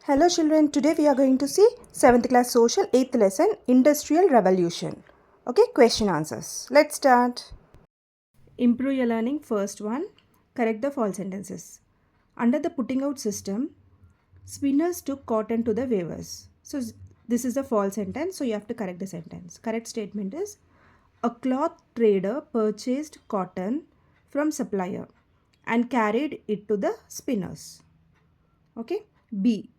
Hello children, today we are going to see 7th class social 8th lesson Industrial Revolution. Okay, question answers. Let's start. Improve your learning. First one, correct the false sentences. Under the putting out system, spinners took cotton to the weavers. So this is the false sentence, so you have to correct the sentence. Correct statement is a cloth trader purchased cotton from supplier and carried it to the spinners. Okay. B.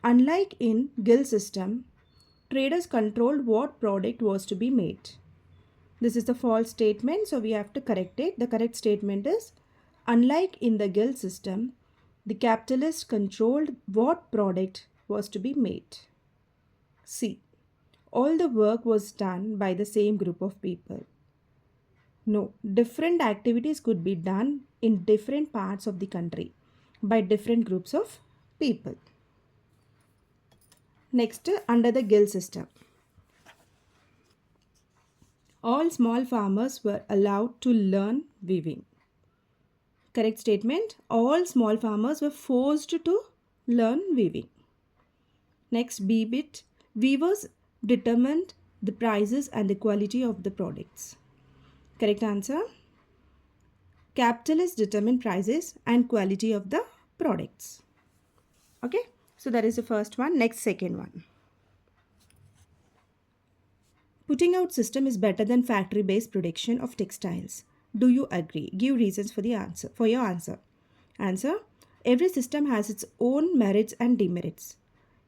Unlike in guild system, traders controlled what product was to be made. This is the false statement, so we have to correct it. The correct statement is unlike in the guild system, the capitalist controlled what product was to be made. C. All the work was done by the same group of people. No, different activities could be done in different parts of the country by different groups of people. Next, under the guild system, all small farmers were allowed to learn weaving. Correct statement, all small farmers were forced to learn weaving. Next, B bit, weavers determined the prices and the quality of the products. Correct answer, capitalists determine prices and quality of the products. Okay, so that is the first one. Next, second one. Putting out system is better than factory-based production of textiles. Do you agree? Give reasons for your answer. Answer: every system has its own merits and demerits.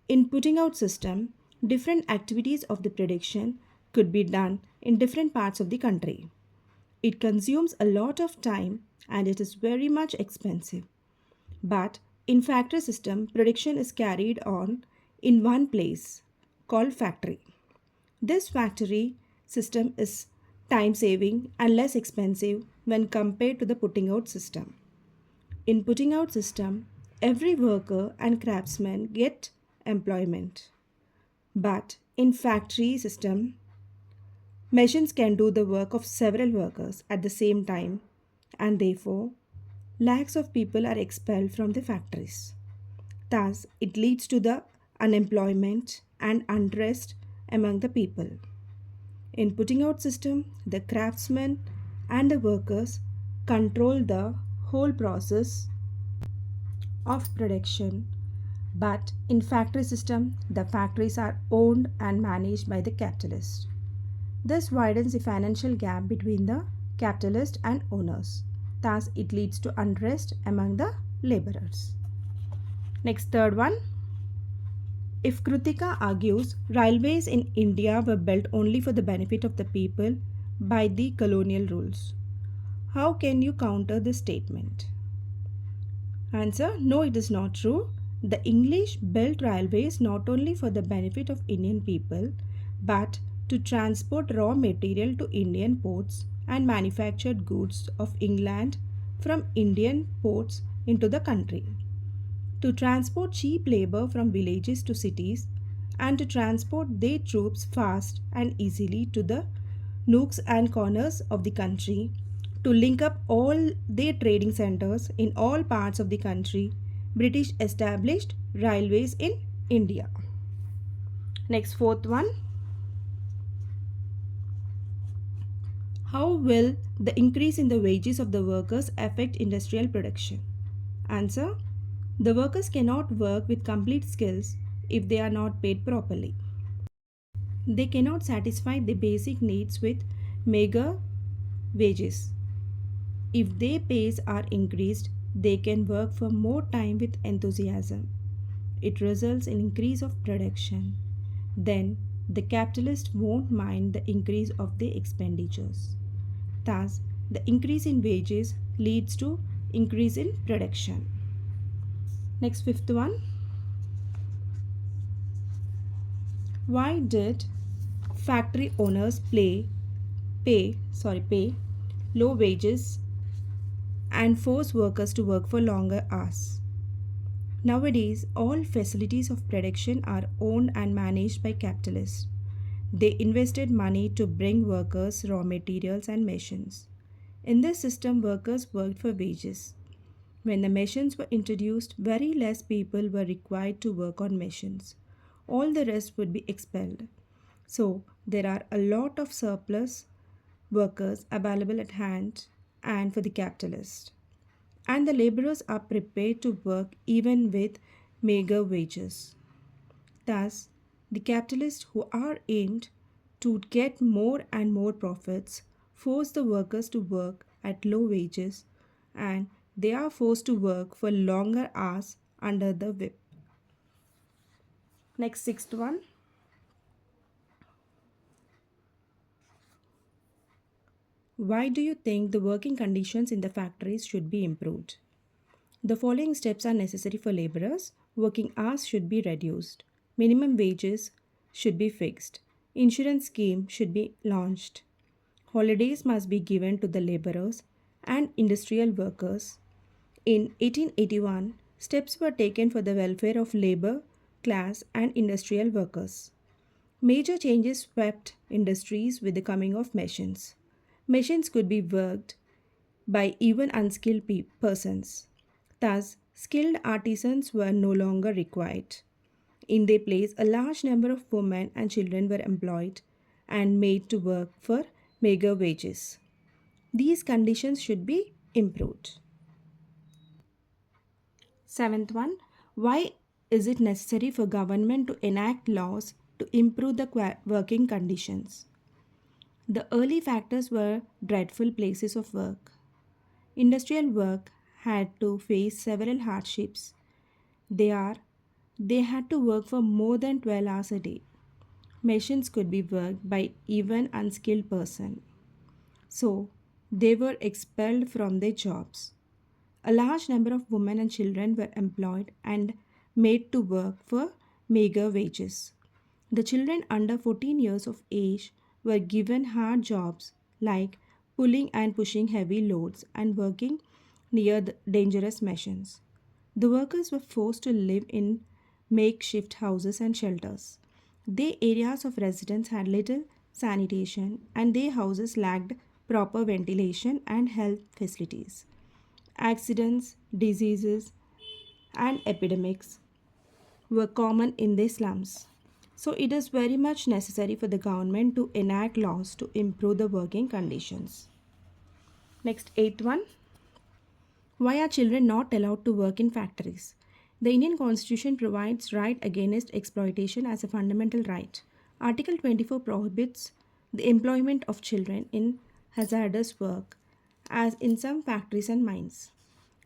In putting out system, different activities of the production could be done in different parts of the country. It consumes a lot of time and it is very much expensive. But in factory system, production is carried on in one place called factory. This factory system is time saving and less expensive when compared to the putting out system. In putting out system, every worker and craftsman get employment. But in factory system, machines can do the work of several workers at the same time, and therefore lakhs of people are expelled from the factories. Thus, it leads to the unemployment and unrest among the people. In putting out system, the craftsmen and the workers control the whole process of production, but in factory system, the factories are owned and managed by the capitalist. This widens the financial gap between the capitalist and owners. Thus, it leads to unrest among the laborers. Next, third one. If Kritika argues railways in India were built only for the benefit of the people by the colonial rules, how can you counter this statement? Answer: no, it is not true. The English built railways not only for the benefit of Indian people but to transport raw material to Indian ports and manufactured goods of England from Indian ports into the country, to transport cheap labor from villages to cities, and to transport their troops fast and easily to the nooks and corners of the country, to link up all their trading centers in all parts of the country. British established railways in India. Next, fourth one. How will the increase in the wages of the workers affect industrial production? Answer: the workers cannot work with complete skills if they are not paid properly. They cannot satisfy the basic needs with meager wages. If their pays are increased, they can work for more time with enthusiasm. It results in increase of production. Then the capitalist won't mind the increase of their expenditures. Thus, the increase in wages leads to increase in production. Next, fifth one. Why did factory owners pay low wages and force workers to work for longer hours? Nowadays, all facilities of production are owned and managed by capitalists. They invested money to bring workers, raw materials, and machines. In this system, workers worked for wages. When the machines were introduced, very less people were required to work on machines. All the rest would be expelled. So, there are a lot of surplus workers available at hand and for the capitalist. And the laborers are prepared to work even with meager wages. Thus, the capitalists who are aimed to get more and more profits force the workers to work at low wages and they are forced to work for longer hours under the whip. Next, sixth one. Why do you think the working conditions in the factories should be improved? The following steps are necessary for laborers. Working hours should be reduced. Minimum wages should be fixed. Insurance scheme should be launched. Holidays must be given to the laborers and industrial workers. In 1881, steps were taken for the welfare of labor class and industrial workers. Major changes swept industries with the coming of machines. Machines could be worked by even unskilled persons. Thus, skilled artisans were no longer required. In their place, a large number of women and children were employed and made to work for meager wages. These conditions should be improved. Seventh one, why is it necessary for government to enact laws to improve the working conditions? The early factors were dreadful places of work. Industrial work had to face several hardships. They are they had to work for more than 12 hours a day. Machines could be worked by even unskilled person. So, they were expelled from their jobs. A large number of women and children were employed and made to work for meager wages. The children under 14 years of age were given hard jobs like pulling and pushing heavy loads and working near the dangerous machines. The workers were forced to live in makeshift houses and shelters. Their areas of residence had little sanitation and their houses lacked proper ventilation and health facilities. Accidents, diseases, and epidemics were common in the slums. So, it is very much necessary for the government to enact laws to improve the working conditions. Next, eighth one. Why are children not allowed to work in factories? The Indian Constitution provides right against exploitation as a fundamental right. Article 24 prohibits the employment of children in hazardous work as in some factories and mines.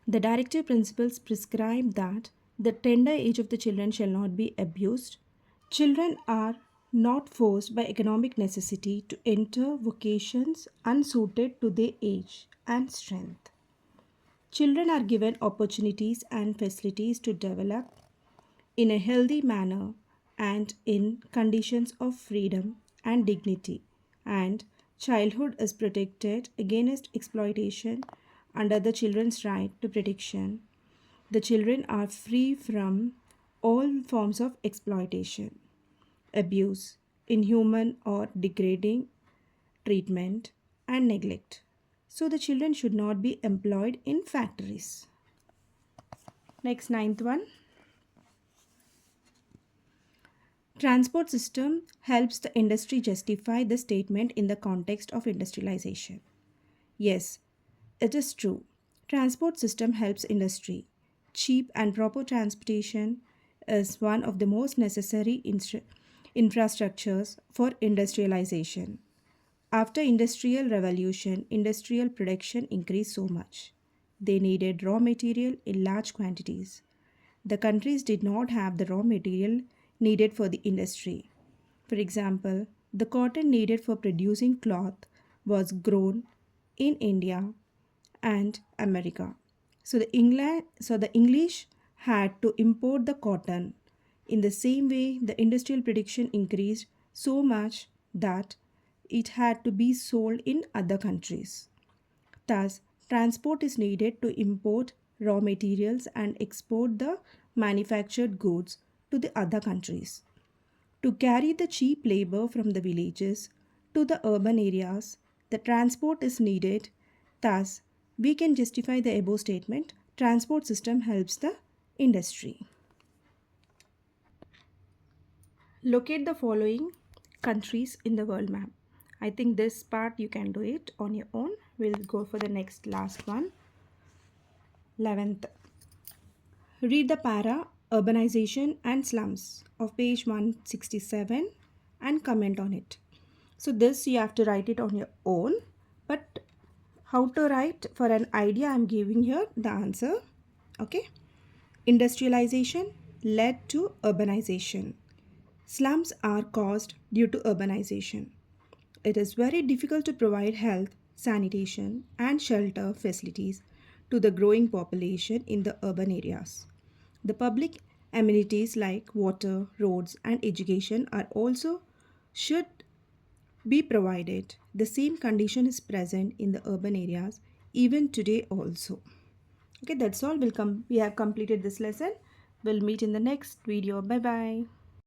The directive principles prescribe that the tender age of the children shall not be abused. Children are not forced by economic necessity to enter vocations unsuited to their age and strength. Children are given opportunities and facilities to develop in a healthy manner and in conditions of freedom and dignity. And childhood is protected against exploitation under the Children's Right to Protection. The children are free from all forms of exploitation, abuse, inhuman or degrading treatment, and neglect. So the children should not be employed in factories. Next, ninth one. Transport system helps the industry justify the statement in the context of industrialization. Yes, it is true. Transport system helps industry. Cheap and proper transportation is one of the most necessary infrastructures for industrialization. After industrial revolution, industrial production increased so much. They needed raw material in large quantities. The countries did not have the raw material needed for the industry. For example, the cotton needed for producing cloth was grown in India and America. So the English had to import the cotton. In the same way, the industrial production increased so much that it had to be sold in other countries. Thus, transport is needed to import raw materials and export the manufactured goods to the other countries. To carry the cheap labor from the villages to the urban areas, the transport is needed. Thus, we can justify the above statement Transport system helps the industry. Locate the following countries in the world map. I think this part you can do it on your own. We'll go for the next last one. 11th. Read the para Urbanization and Slums of page 167 and comment on it. So this you have to write it on your own, but how to write for an idea I'm giving here the answer. Okay. Industrialization led to urbanization. Slums are caused due to urbanization. It is very difficult to provide health, sanitation, and shelter facilities to the growing population in the urban areas. The public amenities like water, roads, and education are also should be provided. The same condition is present in the urban areas even today also. Okay, that's all. We have completed this lesson. We'll meet in the next video. Bye bye.